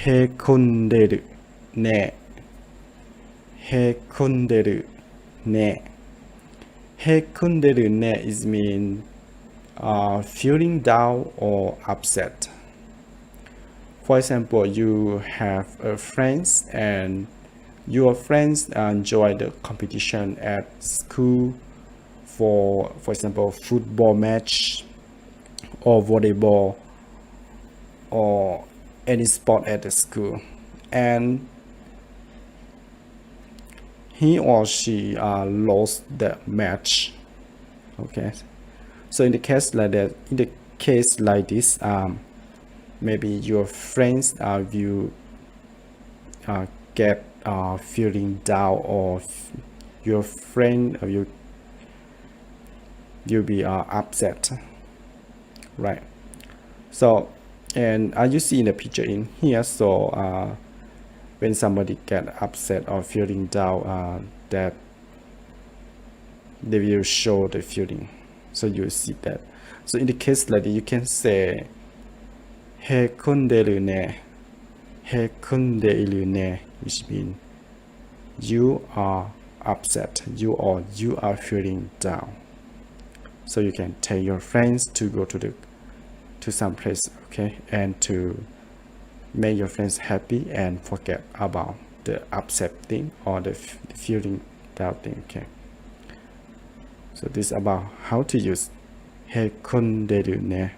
へこんでるね。へこんでるね。へこんでるね is mean feeling down or upset. For example, you have friends and your friends enjoy the competition at school for example, football match or volleyball or any sport at the school, and he or she lost the match. Okay, so in the case like that, in the case like this, maybe your friends will get feeling down, or your friend you'll be upset, right? So, and as you see in the picture in here, so when somebody get upset or feeling down, that they will show the feeling, so you see that. So in the case like that, you can say へこんでるね。へこんでいるね which means you are upset, you are feeling down. So you can tell your friends to go to some place, okay, and to make your friends happy and forget about the upset thing or the feeling down thing, okay. So this is about how to use へこんでるね